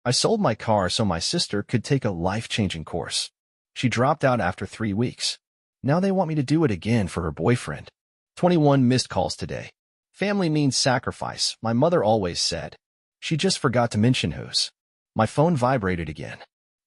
I sold my car so my sister could take a life-changing course. She dropped out after 3 weeks. Now they want me to do it again for her boyfriend. 21 missed calls today. Family means sacrifice, my mother always said. She just forgot to mention whose. My phone vibrated again.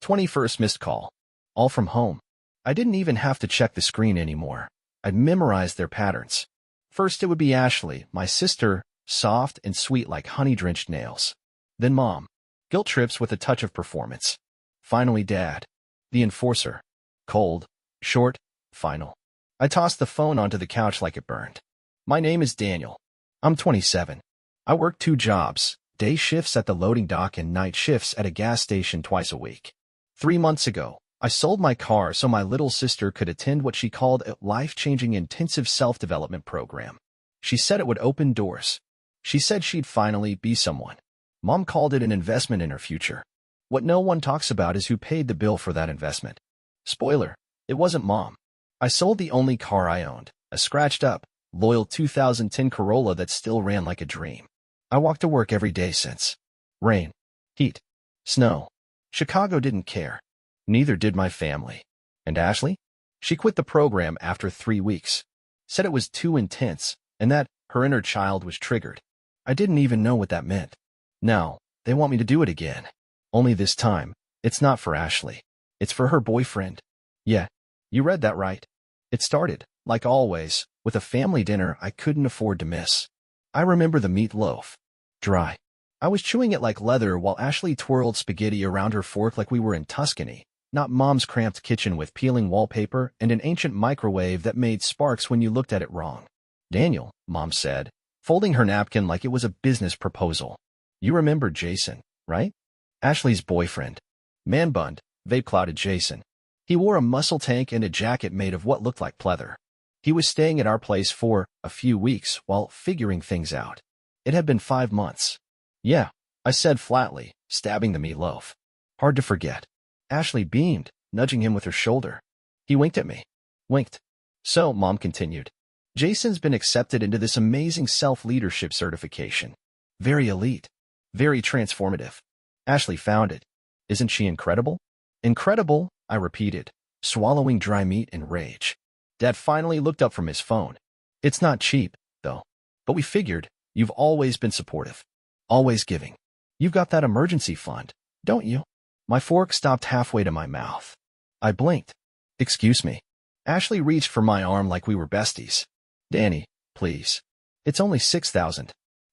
21st missed call. All from home. I didn't even have to check the screen anymore. I'd memorized their patterns. First it would be Ashley, my sister, soft and sweet like honey-drenched nails. Then Mom. Guilt trips with a touch of performance. Finally Dad. The enforcer. Cold, short, final. I tossed the phone onto the couch like it burned. My name is Daniel. I'm 27. I work 2 jobs, day shifts at the loading dock and night shifts at a gas station twice a week. 3 months ago, I sold my car so my little sister could attend what she called a life-changing intensive self-development program. She said it would open doors. She said she'd finally be someone. Mom called it an investment in her future. What no one talks about is who paid the bill for that investment. Spoiler, it wasn't Mom. I sold the only car I owned, a scratched-up, loyal 2010 Corolla that still ran like a dream. I walked to work every day since. Rain, heat, snow. Chicago didn't care. Neither did my family. And Ashley? She quit the program after 3 weeks. Said it was too intense, and that her inner child was triggered. I didn't even know what that meant. Now, they want me to do it again. Only this time, it's not for Ashley. It's for her boyfriend. Yeah, you read that right. It started, like always, with a family dinner I couldn't afford to miss. I remember the meatloaf. Dry. I was chewing it like leather while Ashley twirled spaghetti around her fork like we were in Tuscany, not Mom's cramped kitchen with peeling wallpaper and an ancient microwave that made sparks when you looked at it wrong. Daniel, Mom said, folding her napkin like it was a business proposal. You remember Jason, right? Ashley's boyfriend. Man-bunned, vape-clouded Jason. He wore a muscle tank and a jacket made of what looked like pleather. He was staying at our place for a few weeks while figuring things out. It had been 5 months. Yeah, I said flatly, stabbing the meatloaf. Hard to forget. Ashley beamed, nudging him with her shoulder. He winked at me. Winked. So, Mom continued. Jason's been accepted into this amazing self-leadership certification. Very elite. Very transformative. Ashley found it. Isn't she incredible? Incredible, I repeated, swallowing dry meat in rage. Dad finally looked up from his phone. It's not cheap, though. But we figured, you've always been supportive. Always giving. You've got that emergency fund, don't you? My fork stopped halfway to my mouth. I blinked. Excuse me. Ashley reached for my arm like we were besties. Danny, please. It's only $6,000.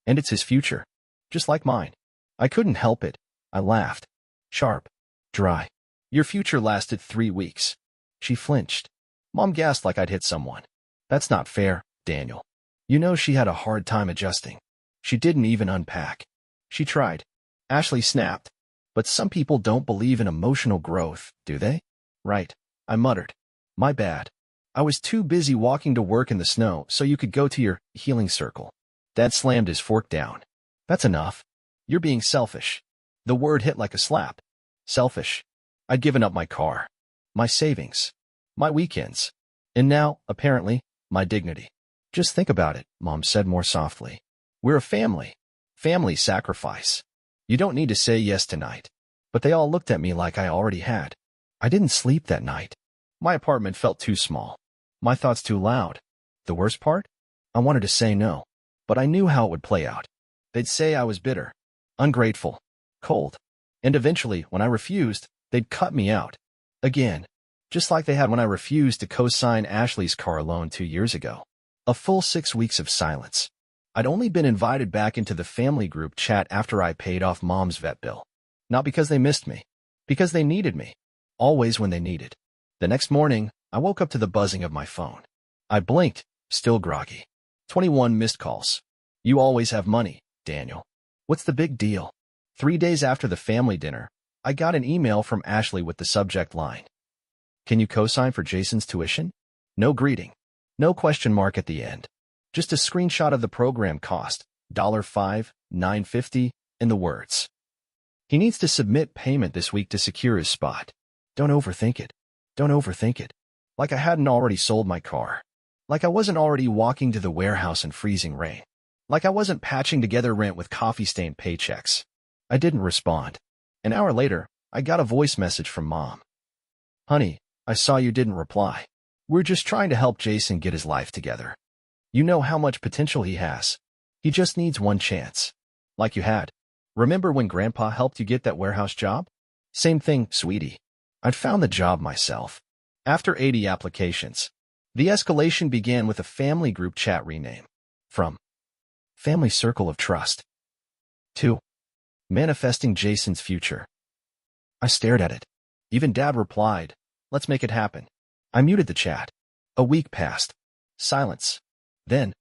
And it's his future. Just like mine. I couldn't help it. I laughed. Sharp. Dry. Your future lasted 3 weeks. She flinched. Mom gasped like I'd hit someone. That's not fair, Daniel. You know she had a hard time adjusting. She didn't even unpack. She tried. Ashley snapped. But some people don't believe in emotional growth, do they? Right. I muttered. My bad. I was too busy walking to work in the snow so you could go to your healing circle. Dad slammed his fork down. That's enough. You're being selfish. The word hit like a slap. Selfish. I'd given up my car. My savings. My weekends. And now, apparently, my dignity. Just think about it, Mom said more softly. We're a family. Family sacrifice. You don't need to say yes tonight. But they all looked at me like I already had. I didn't sleep that night. My apartment felt too small. My thoughts too loud. The worst part? I wanted to say no. But I knew how it would play out. They'd say I was bitter, ungrateful, cold. And eventually, when I refused, they'd cut me out. Again. Just like they had when I refused to co-sign Ashley's car loan 2 years ago. A full 6 weeks of silence. I'd only been invited back into the family group chat after I paid off Mom's vet bill. Not because they missed me. Because they needed me. Always when they needed. The next morning, I woke up to the buzzing of my phone. I blinked, still groggy. 21 missed calls. You always have money, Daniel. What's the big deal? 3 days after the family dinner, I got an email from Ashley with the subject line. Can you co-sign for Jason's tuition? No greeting. No question mark at the end. Just a screenshot of the program cost, $5, $9.50, and the words. He needs to submit payment this week to secure his spot. Don't overthink it. Don't overthink it. Like I hadn't already sold my car. Like I wasn't already walking to the warehouse in freezing rain. Like I wasn't patching together rent with coffee-stained paychecks. I didn't respond. An hour later, I got a voice message from Mom. Honey, I saw you didn't reply. We're just trying to help Jason get his life together. You know how much potential he has. He just needs one chance. Like you had. Remember when Grandpa helped you get that warehouse job? Same thing, sweetie. I'd found the job myself. After 80 applications, the escalation began with a family group chat rename. From Family Circle of Trust to Manifesting Jason's Future. I stared at it. Even Dad replied, let's make it happen. I muted the chat. A week passed. Silence. Then,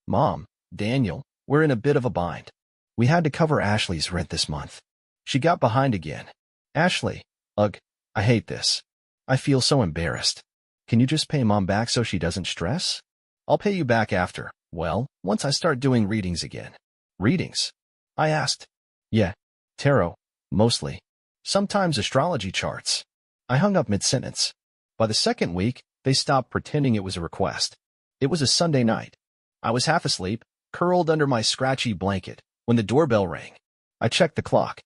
Mom, Daniel, we're in a bit of a bind. We had to cover Ashley's rent this month. She got behind again. Ashley, ugh, I hate this. I feel so embarrassed. Can you just pay Mom back so she doesn't stress? I'll pay you back after, well, once I start doing readings again. Readings? I asked. Yeah, tarot, mostly. Sometimes astrology charts. I hung up mid-sentence. By the second week, they stopped pretending it was a request. It was a Sunday night. I was half asleep, curled under my scratchy blanket, when the doorbell rang. I checked the clock.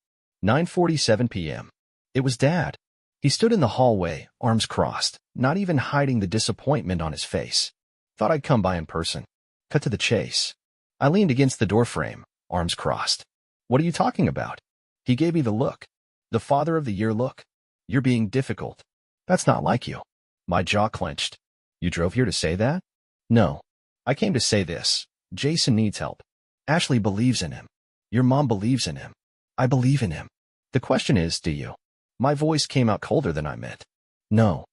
9:47 p.m. It was Dad. He stood in the hallway, arms crossed, not even hiding the disappointment on his face. Thought I'd come by in person. Cut to the chase. I leaned against the doorframe, arms crossed. What are you talking about? He gave me the look. The Father of the Year look. You're being difficult. That's not like you. My jaw clenched. You drove here to say that? No. I came to say this. Jason needs help. Ashley believes in him. Your mom believes in him. I believe in him. The question is, do you? My voice came out colder than I meant. No.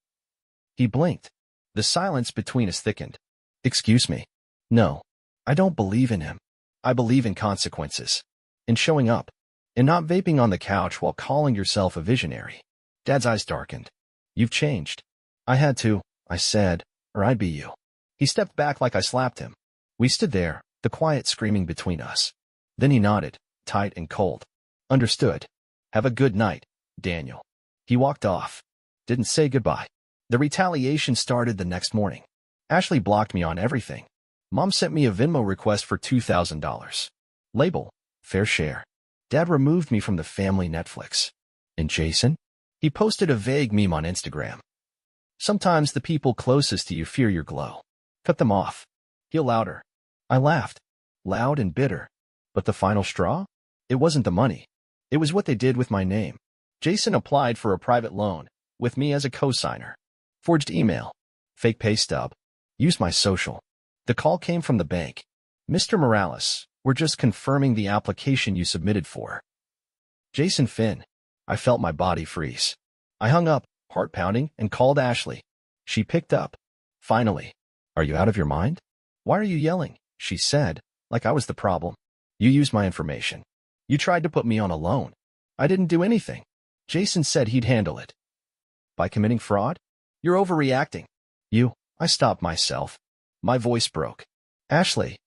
He blinked. The silence between us thickened. Excuse me. No. I don't believe in him. I believe in consequences. In showing up. In not vaping on the couch while calling yourself a visionary. Dad's eyes darkened. You've changed. I had to, I said, or I'd be you. He stepped back like I slapped him. We stood there, the quiet screaming between us. Then he nodded, tight and cold. Understood. Have a good night, Daniel. He walked off. Didn't say goodbye. The retaliation started the next morning. Ashley blocked me on everything. Mom sent me a Venmo request for $2,000. Label, fair share. Dad removed me from the family Netflix. And Jason? He posted a vague meme on Instagram. Sometimes the people closest to you fear your glow. Cut them off. Heal louder. I laughed. Loud and bitter. But the final straw? It wasn't the money. It was what they did with my name. Jason applied for a private loan, with me as a co-signer. Forged email. Fake pay stub. Used my social. The call came from the bank. Mr. Morales, we're just confirming the application you submitted for. Jason Finn. I felt my body freeze. I hung up, heart pounding, and called Ashley. She picked up. Finally. Are you out of your mind? Why are you yelling? She said, like I was the problem. You used my information. You tried to put me on a loan. I didn't do anything. Jason said he'd handle it. By committing fraud? You're overreacting. I stopped myself. My voice broke. Ashley.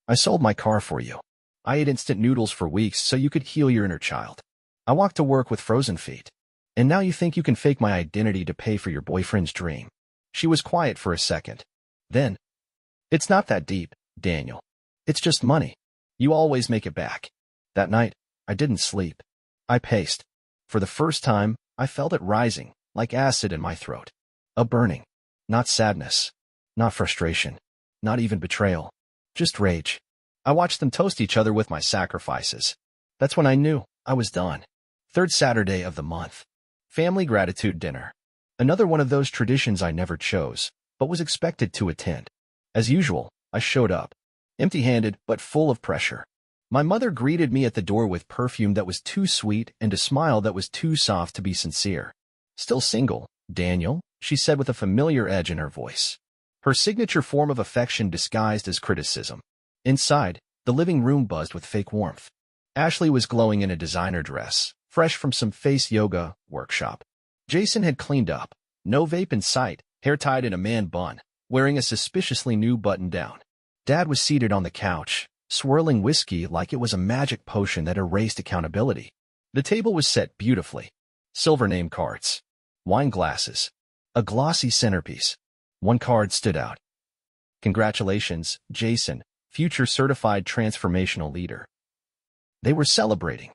I sold my car for you. I ate instant noodles for weeks so you could heal your inner child. I walked to work with frozen feet. And now you think you can fake my identity to pay for your boyfriend's dream. She was quiet for a second. Then, it's not that deep, Daniel. It's just money. You always make it back. That night, I didn't sleep. I paced. For the first time, I felt it rising, like acid in my throat. A burning. Not sadness. Not frustration. Not even betrayal. Just rage. I watched them toast each other with my sacrifices. That's when I knew I was done. Third Saturday of the month. Family gratitude dinner. Another one of those traditions I never chose, but was expected to attend. As usual, I showed up. Empty-handed, but full of pressure. My mother greeted me at the door with perfume that was too sweet and a smile that was too soft to be sincere. Still single, Daniel, she said with a familiar edge in her voice. Her signature form of affection disguised as criticism. Inside, the living room buzzed with fake warmth. Ashley was glowing in a designer dress, fresh from some face yoga workshop. Jason had cleaned up. No vape in sight, hair tied in a man bun, wearing a suspiciously new button-down. Dad was seated on the couch, swirling whiskey like it was a magic potion that erased accountability. The table was set beautifully. Silver name cards. Wine glasses. A glossy centerpiece. One card stood out. Congratulations, Jason, future certified transformational leader. They were celebrating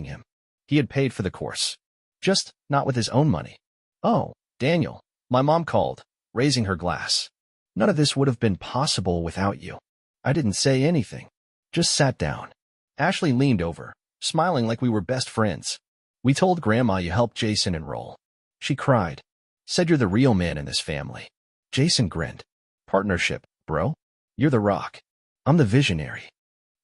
him. He had paid for the course. Just not with his own money. Oh, Daniel, my mom called, raising her glass. None of this would have been possible without you. I didn't say anything. Just sat down. Ashley leaned over, smiling like we were best friends. We told Grandma you helped Jason enroll. She cried. Said you're the real man in this family. Jason grinned. Partnership, bro. You're the rock. I'm the visionary.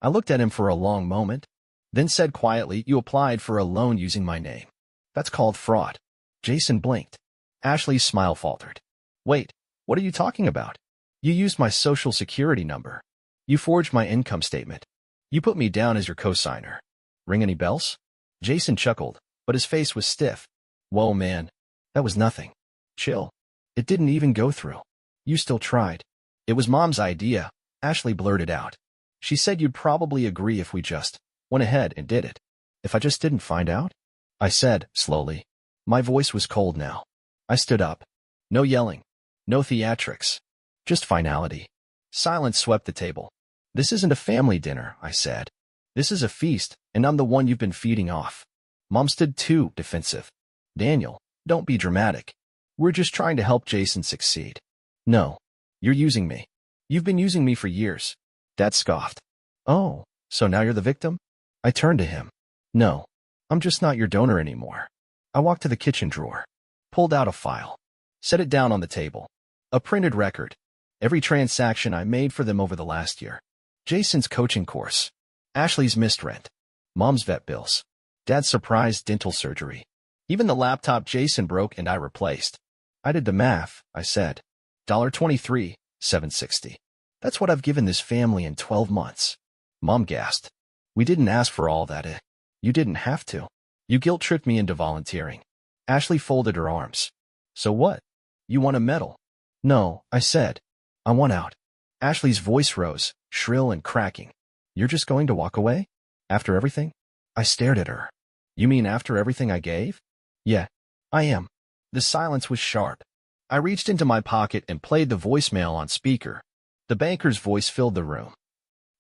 I looked at him for a long moment, then said quietly, you applied for a loan using my name. That's called fraud. Jason blinked. Ashley's smile faltered. Wait, what are you talking about? You used my social security number. You forged my income statement. You put me down as your co-signer. Ring any bells? Jason chuckled, but his face was stiff. Whoa, man. That was nothing. Chill. It didn't even go through. You still tried. It was Mom's idea, Ashley blurted out. She said you'd probably agree if we just went ahead and did it. If I just didn't find out? I said, slowly. My voice was cold now. I stood up. No yelling. No theatrics. Just finality. Silence swept the table. This isn't a family dinner, I said. This is a feast, and I'm the one you've been feeding off. Mom stood too defensive. Daniel, don't be dramatic. We're just trying to help Jason succeed. No. You're using me. You've been using me for years. Dad scoffed. Oh, so now you're the victim? I turned to him. No. I'm just not your donor anymore. I walked to the kitchen drawer. Pulled out a file. Set it down on the table. A printed record. Every transaction I made for them over the last year. Jason's coaching course. Ashley's missed rent. Mom's vet bills. Dad's surprise dental surgery. Even the laptop Jason broke and I replaced. I did the math, I said. $23, $760. That's what I've given this family in 12 months. Mom gasped. We didn't ask for all that. You didn't have to. You guilt-tripped me into volunteering. Ashley folded her arms. So what? You want a medal? No, I said. I want out. Ashley's voice rose, shrill and cracking. You're just going to walk away? After everything? I stared at her. You mean after everything I gave? Yeah, I am. The silence was sharp. I reached into my pocket and played the voicemail on speaker. The banker's voice filled the room.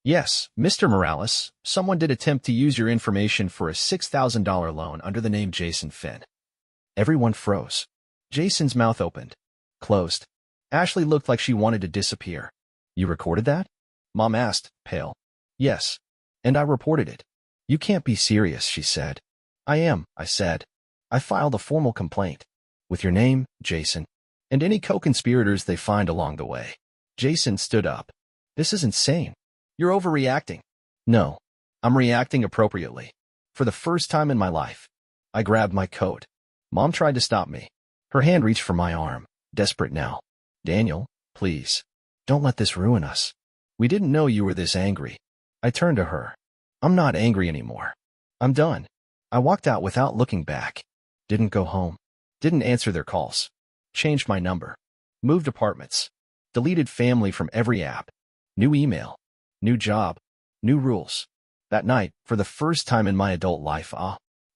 Yes, Mr. Morales, someone did attempt to use your information for a $6,000 loan under the name Jason Finn. Everyone froze. Jason's mouth opened. Closed. Ashley looked like she wanted to disappear. You recorded that? Mom asked, pale. Yes. And I reported it. You can't be serious, she said. I am, I said. I filed a formal complaint. With your name, Jason, and any co-conspirators they find along the way. Jason stood up. This is insane. You're overreacting. No, I'm reacting appropriately. For the first time in my life. I grabbed my coat. Mom tried to stop me. Her hand reached for my arm, desperate now. Daniel, please. Don't let this ruin us. We didn't know you were this angry. I turned to her. I'm not angry anymore. I'm done. I walked out without looking back. Didn't go home. Didn't answer their calls. Changed my number. Moved apartments. Deleted family from every app. New email. New job. New rules. That night, for the first time in my adult life,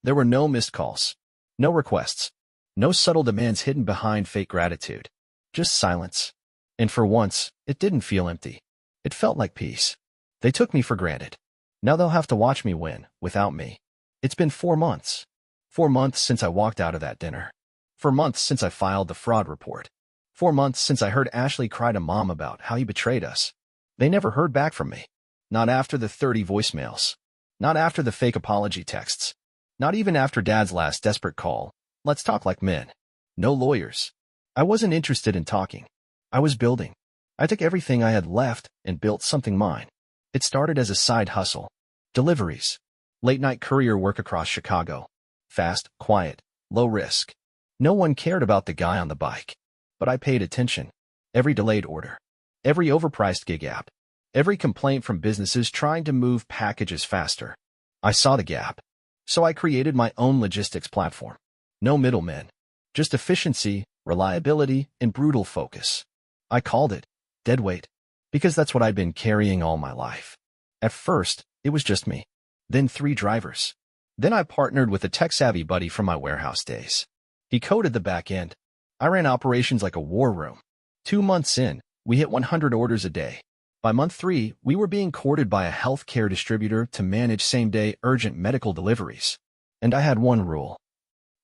there were no missed calls. No requests. No subtle demands hidden behind fake gratitude. Just silence. And for once, it didn't feel empty. It felt like peace. They took me for granted. Now they'll have to watch me win, without me. It's been 4 months. 4 months since I walked out of that dinner. 4 months since I filed the fraud report. 4 months since I heard Ashley cry to Mom about how he betrayed us. They never heard back from me. Not after the 30 voicemails. Not after the fake apology texts. Not even after Dad's last desperate call. Let's talk like men. No lawyers. I wasn't interested in talking. I was building. I took everything I had left and built something mine. It started as a side hustle. Deliveries. Late-night courier work across Chicago. Fast, quiet, low risk. No one cared about the guy on the bike. But I paid attention. Every delayed order. Every overpriced gig app. Every complaint from businesses trying to move packages faster. I saw the gap. So I created my own logistics platform. No middlemen. Just efficiency, reliability, and brutal focus. I called it deadweight, because that's what I'd been carrying all my life. At first, it was just me. Then 3 drivers. Then I partnered with a tech-savvy buddy from my warehouse days. He coded the back end. I ran operations like a war room. 2 months in, we hit 100 orders a day. By month 3, we were being courted by a healthcare distributor to manage same-day urgent medical deliveries. And I had one rule.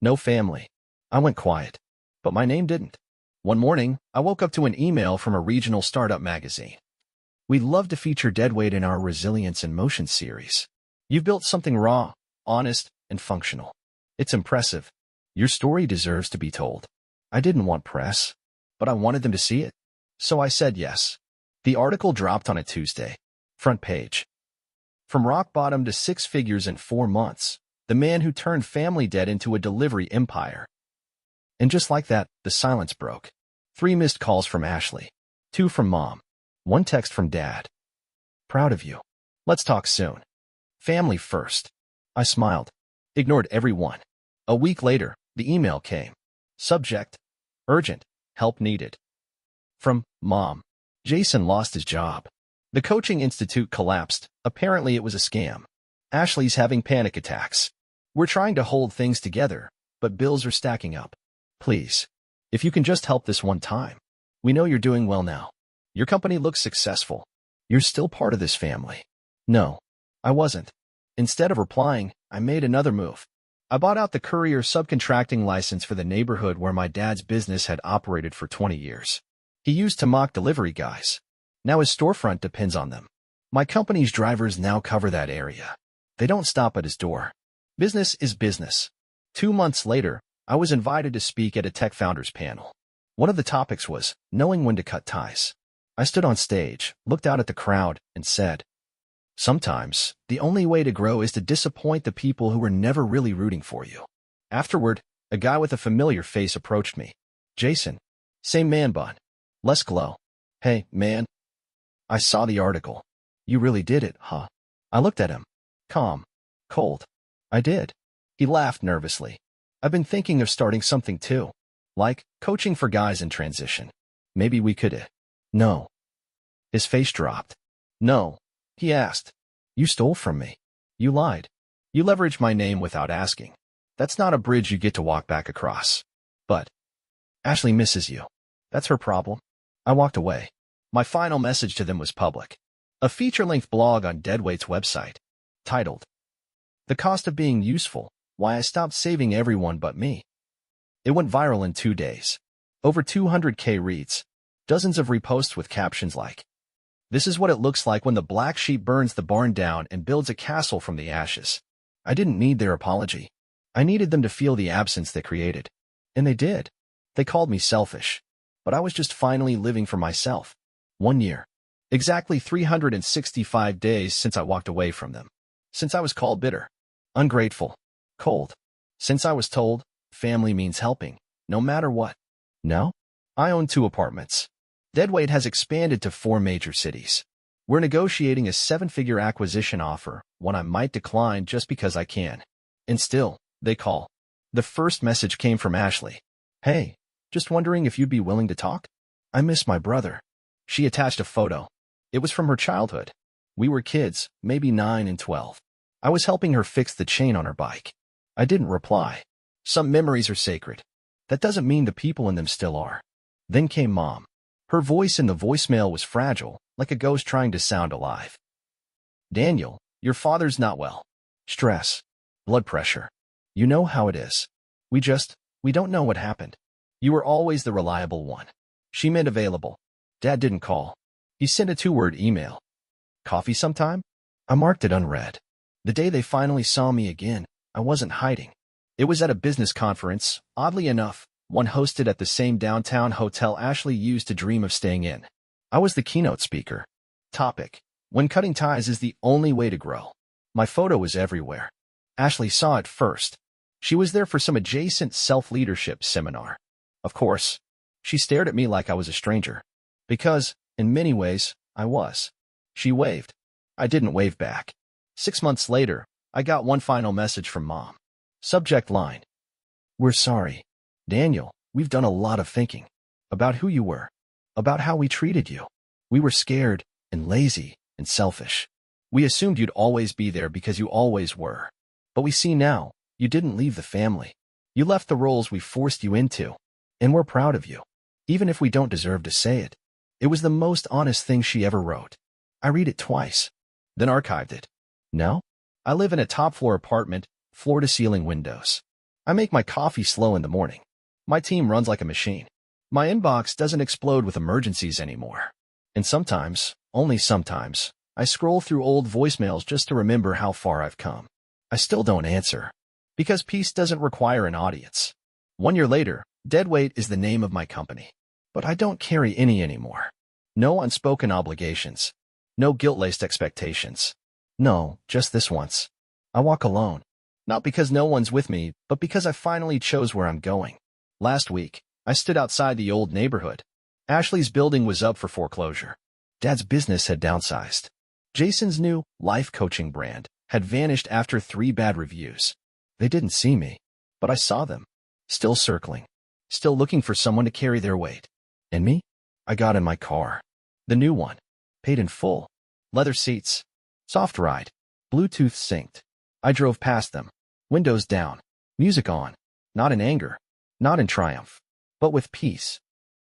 No family. I went quiet. But my name didn't. One morning, I woke up to an email from a regional startup magazine. We'd love to feature Deadweight in our Resilience in Motion series. You've built something raw, honest, and functional. It's impressive. Your story deserves to be told. I didn't want press, but I wanted them to see it. So I said yes. The article dropped on a Tuesday. Front page. From rock bottom to six figures in 4 months, the man who turned family debt into a delivery empire. And just like that, the silence broke. 3 missed calls from Ashley. 2 from Mom. 1 text from Dad. Proud of you. Let's talk soon. Family first. I smiled. Ignored everyone. A week later, the email came. Subject: urgent. Help needed. From Mom. Jason lost his job. The coaching institute collapsed. Apparently it was a scam. Ashley's having panic attacks. We're trying to hold things together, but bills are stacking up. Please, if you can just help this one time. We know you're doing well now. Your company looks successful. You're still part of this family. No, I wasn't. Instead of replying, I made another move. I bought out the courier subcontracting license for the neighborhood where my dad's business had operated for 20 years. He used to mock delivery guys. Now his storefront depends on them. My company's drivers now cover that area. They don't stop at his door. Business is business. 2 months later, I was invited to speak at a tech founders panel. One of the topics was knowing when to cut ties. I stood on stage, looked out at the crowd, and said, sometimes, the only way to grow is to disappoint the people who were never really rooting for you. Afterward, a guy with a familiar face approached me. Jason. Same man bun. Less glow. Hey, man. I saw the article. You really did it, huh? I looked at him. Calm. Cold. I did. He laughed nervously. I've been thinking of starting something too. Like, coaching for guys in transition. Maybe we could. No. His face dropped. No. He asked. You stole from me. You lied. You leveraged my name without asking. That's not a bridge you get to walk back across. But Ashley misses you. That's her problem. I walked away. My final message to them was public. A feature-length blog on Deadweight's website, titled, The Cost of Being Useful, Why I Stopped Saving Everyone But Me. It went viral in 2 days. Over 200K reads. Dozens of reposts with captions like, This is what it looks like when the black sheep burns the barn down and builds a castle from the ashes. I didn't need their apology. I needed them to feel the absence they created. And they did. They called me selfish. But I was just finally living for myself. 1 year. Exactly 365 days since I walked away from them. Since I was called bitter, ungrateful, cold. Since I was told, family means helping, no matter what. No? I own 2 apartments. Deadweight has expanded to 4 major cities. We're negotiating a 7-figure acquisition offer, one I might decline just because I can. And still, they call. The first message came from Ashley. Hey, just wondering if you'd be willing to talk? I miss my brother. She attached a photo. It was from her childhood. We were kids, maybe 9 and 12. I was helping her fix the chain on her bike. I didn't reply. Some memories are sacred. That doesn't mean the people in them still are. Then came Mom. Her voice in the voicemail was fragile, like a ghost trying to sound alive. Daniel, your father's not well. Stress. Blood pressure. You know how it is. We don't know what happened. You were always the reliable one. She meant available. Dad didn't call. He sent a 2-word email. Coffee sometime? I marked it unread. The day they finally saw me again, I wasn't hiding. It was at a business conference, oddly enough, one hosted at the same downtown hotel Ashley used to dream of staying in. I was the keynote speaker. Topic: When cutting ties is the only way to grow. My photo was everywhere. Ashley saw it first. She was there for some adjacent self-leadership seminar. Of course, she stared at me like I was a stranger. Because, in many ways, I was. She waved. I didn't wave back. 6 months later, I got one final message from Mom. Subject line: We're sorry. Daniel, we've done a lot of thinking. About who you were. About how we treated you. We were scared, and lazy, and selfish. We assumed you'd always be there because you always were. But we see now, you didn't leave the family. You left the roles we forced you into. And we're proud of you. Even if we don't deserve to say it. It was the most honest thing she ever wrote. I read it twice. Then archived it. No? I live in a top-floor apartment, floor-to-ceiling windows. I make my coffee slow in the morning. My team runs like a machine. My inbox doesn't explode with emergencies anymore. And sometimes, only sometimes, I scroll through old voicemails just to remember how far I've come. I still don't answer. Because peace doesn't require an audience. 1 year later, Deadweight is the name of my company. But I don't carry any anymore. No unspoken obligations. No guilt-laced expectations. No, just this once. I walk alone. Not because no one's with me, but because I finally chose where I'm going. Last week, I stood outside the old neighborhood. Ashley's building was up for foreclosure. Dad's business had downsized. Jason's new life coaching brand had vanished after 3 bad reviews. They didn't see me, but I saw them. Still circling. Still looking for someone to carry their weight. And me? I got in my car. The new one. Paid in full. Leather seats. Soft ride. Bluetooth synced. I drove past them. Windows down. Music on. Not in anger. Not in triumph. But with peace.